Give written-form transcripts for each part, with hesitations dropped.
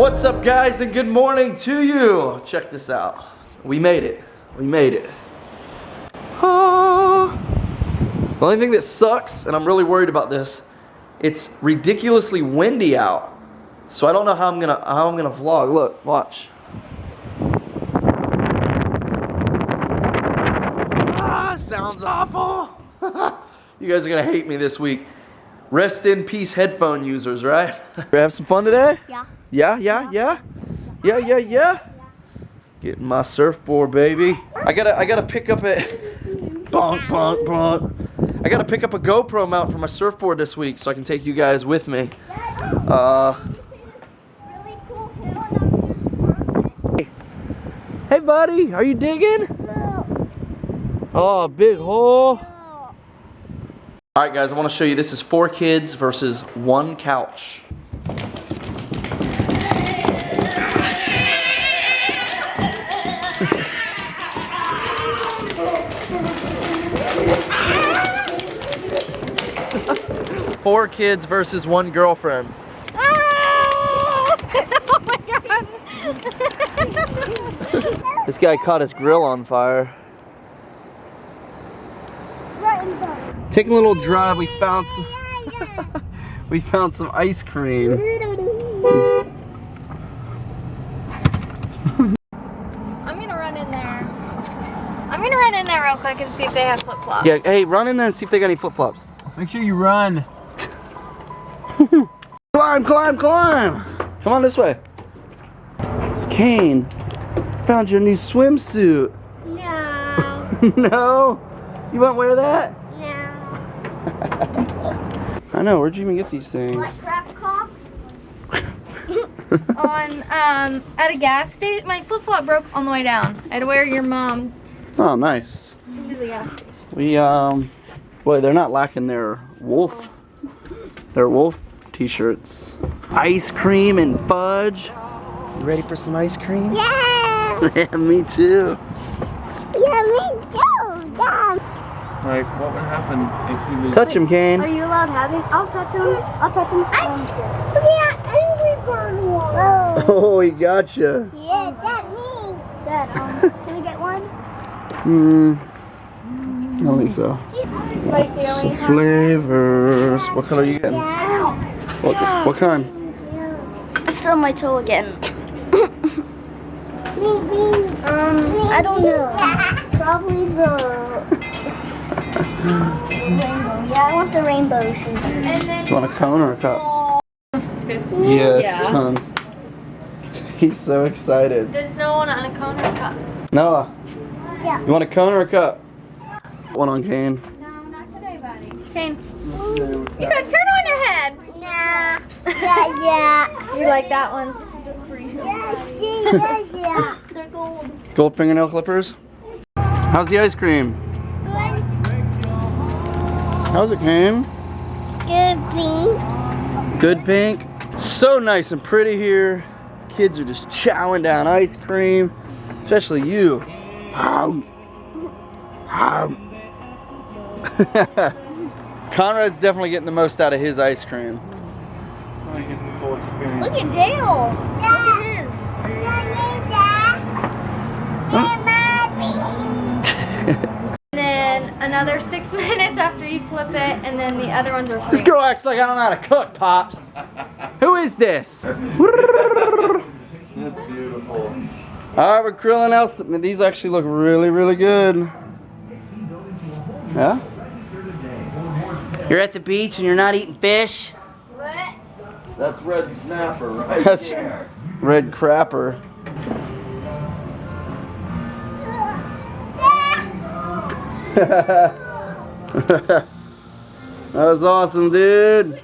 What's up, guys, and good morning to you. Check this out. We made it. We made it. Ah. The only thing that sucks, and I'm really worried about this, it's ridiculously windy out. So I don't know how I'm gonna vlog. Look, watch. Ah, sounds awful. You guys are gonna hate me this week. Rest in peace, headphone users, right? You have some fun today? Yeah. Yeah. Getting my surfboard, baby. I gotta pick up a bonk. I gotta pick up a GoPro mount for my surfboard this week so I can take you guys with me. Hey buddy, are you digging? Oh, big hole. Alright guys, I want to show you, this is 4 kids versus 1 couch. Four kids versus 1 girlfriend. Oh my god! This guy caught his grill on fire. Taking a little drive, we found some ice cream. I'm gonna run in there. I'm gonna run in there real quick and see if they have flip-flops. Yeah, hey, run in there and see if they got any flip-flops. Make sure you run. Climb! Come on this way. Kane, found your new swimsuit. No. No? You won't wear that? No. I know, where'd you even get these things? What crap cocks? At a gas station. My flip-flop broke on the way down. I had to wear your mom's Oh, nice. into the gas station. We, boy, they're not lacking their wolf t-shirts. Ice cream and fudge. You ready for some ice cream? Yeah! Yeah, me too. Yeah, me too! Yeah! Like, what would happen if he was... Touch him, Kane. Are you allowed having? I'll touch him. Yeah, Angry Bird one. Oh, he gotcha. Yeah, that me. Dad, can we get one? I don't think so. Like the only Flavors. What color are you getting? Yeah. What kind? I still on my toe again. I don't know. Probably the rainbow. Yeah, I want the rainbow shoes. And then Do you want a cone or a cup? it's good. Yeah, it's tons. He's so excited. Does no one on a cone or a cup? Noah, Yeah. you want a cone or a cup? One on Kane. No, not today, buddy. Kane, you gotta turn on your head. Nah. Yeah. You like that one? This is just for you. Yeah. They're gold. Gold fingernail clippers. How's the ice cream? Good. How's it, Kane? Good pink. Good pink. So nice and pretty here. Kids are just chowing down ice cream. Especially you. Conrad's definitely getting the most out of his ice cream. I guess the full experience. Look at Dale. Look at his. And then another 6 minutes after you flip it, and then the other ones are free. This girl acts like I don't know how to cook, Pops. Who is this? That's beautiful. Alright, we're grilling out some. These actually look really, really good. Yeah? You're at the beach and you're not eating fish? What? That's red snapper right That's there. red crapper. That was awesome, dude.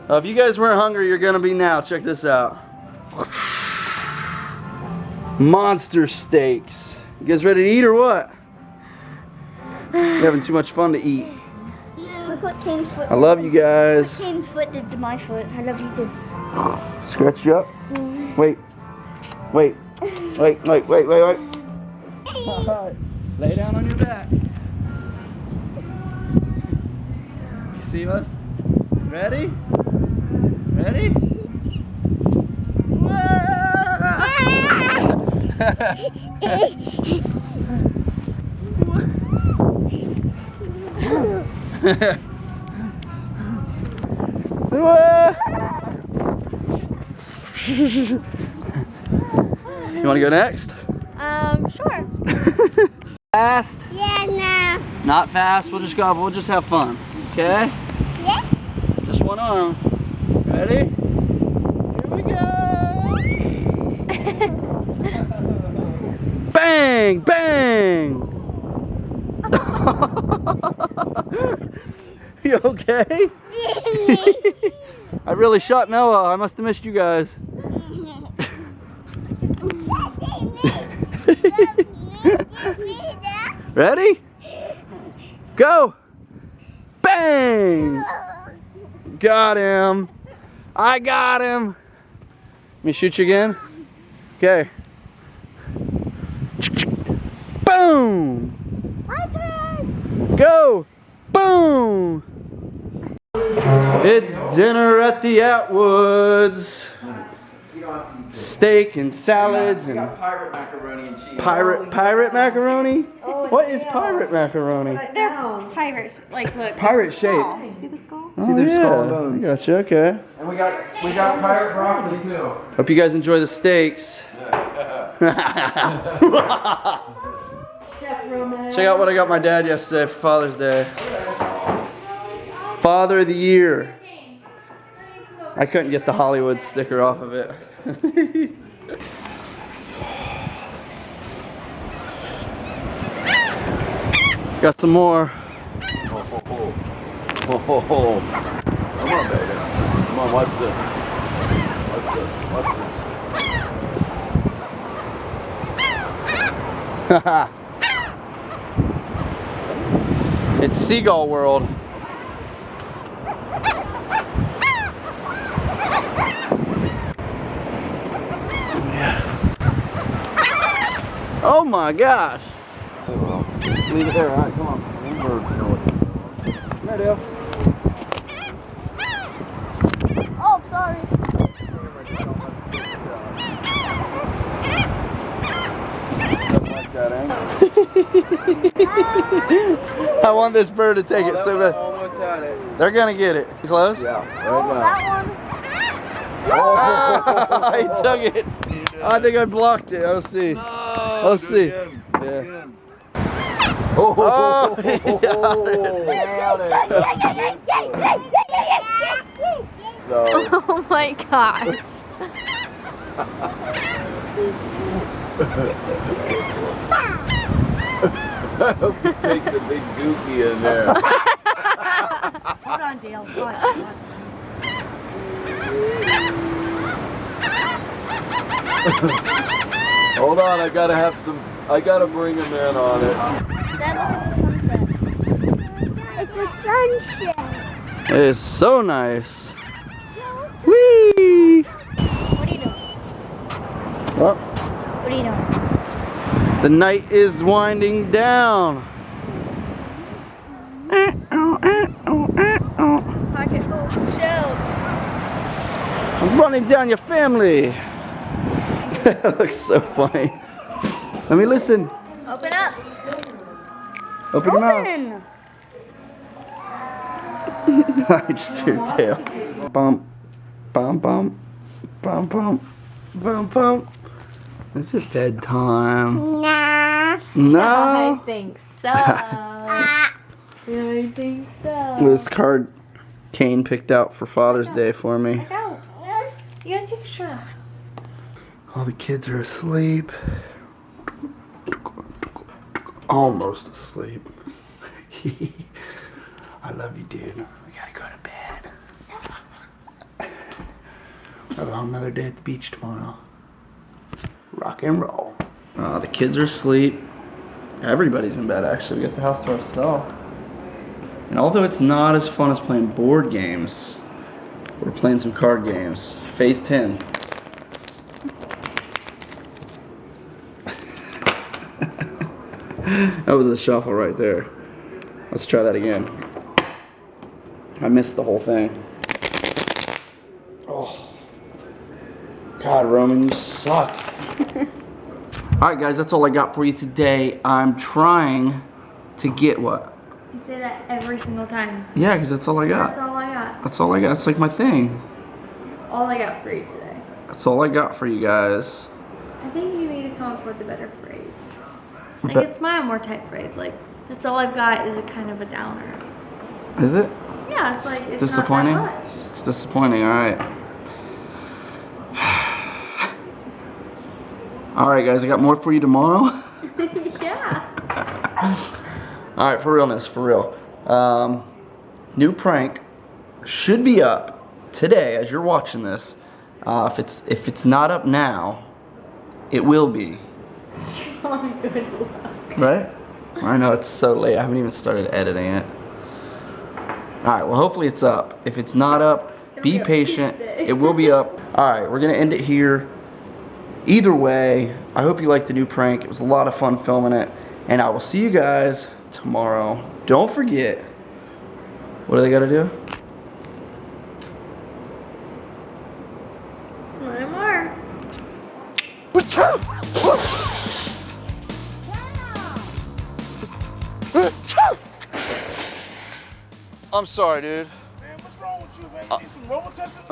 If you guys weren't hungry, you're gonna be now. Check this out. Monster steaks. You guys ready to eat or what? You're having too much fun to eat. Look what Kane's foot. I love you guys. Look what Kane's foot did to my foot. I love you too. Scratch you up. Wait. Alright, lay down on your back. You see us? Ready? Ready? Whoa! You want to go next? Sure. Fast? Yeah, no. Not fast. We'll just go. We'll just have fun. Okay? Yeah. Just one arm. Ready? Here we go. Bang! Bang! You okay? I really shot Noah. I must have missed you guys. Ready? Go! Bang! Got him. I got him. Let me shoot you again. Okay. Boom! My turn. Go! Boom! It's dinner at the Atwoods. Steak and salads and pirate macaroni and cheese. pirate macaroni? What is pirate macaroni? They're pirates. Like, look. Pirate skull. shapes. See the skull? Oh, their skull yeah. bones. I gotcha, okay. And we got pirate broccoli too. Hope you guys enjoy the steaks. Check out what I got my dad yesterday for Father's Day. Father of the Year. I couldn't get the Hollywood sticker off of it. Got some more. Come on, baby. Come on, what's this? It's Seagull World. Oh my gosh. Leave it there, alright, come on. Come here, Dale. Oh, sorry. I want this bird to take it so bad. Almost had it. They're gonna get it. Close? Yeah. That one. Oh, he took it. I think I blocked it. I'll see. I'll see. Yeah. Oh, Oh my gosh. I hope you take the big dookie in there. Hold on, Dale. Hold on. Hold on, I gotta bring him in on it. Dad, look at the sunset. It's a sunset. It is so nice. Whee! What are you doing? Well, What are you doing? the night is winding down. Pocket full of shells. I'm running down your family. That looks so funny. Let me listen. Open up. Open your mouth. Open. I just hear tail. Bump, bump, bump, bump, bump, bump, bump. Is it bedtime? Nah. No. I think so. I think so. This card Kane picked out for Father's Day for me. Go. You gotta take a shot. All the kids are asleep. Almost asleep. I love you, dude. We gotta go to bed. Have another day at the beach tomorrow. Rock and roll. The kids are asleep. Everybody's in bed, actually. We got the house to ourselves. And although it's not as fun as playing board games, we're playing some card games. Phase 10. That was a shuffle right there. Let's try that again. I missed the whole thing. Oh. God, Roman, you suck. Alright guys, that's all I got for you today. I'm trying to get what? You say that every single time. Yeah, because that's all I got. That's all I got. That's all I got. It's like my thing. All I got for you today. That's all I got for you guys. I think you need to come up with a better phrase. Like a smile more type phrase. Like, that's all I've got is a kind of a downer. Is it? Yeah, it's like, it's Disappointing? not that much. It's disappointing, alright. Alright guys, I got more for you tomorrow. Yeah. Alright, for realness, for real. New prank should be up today as you're watching this. If it's not up now, it will be. Oh, good luck. Right? I know it's so late. I haven't even started editing it. Alright, well hopefully it's up. If it's not up, be patient. It will be up. Alright, we're gonna end it here. Either way, I hope you liked the new prank. It was a lot of fun filming it. And I will see you guys tomorrow. Don't forget, what do they gotta do? Smile more. I'm sorry, dude. Man, what's wrong with you, man? You need some Robitussin?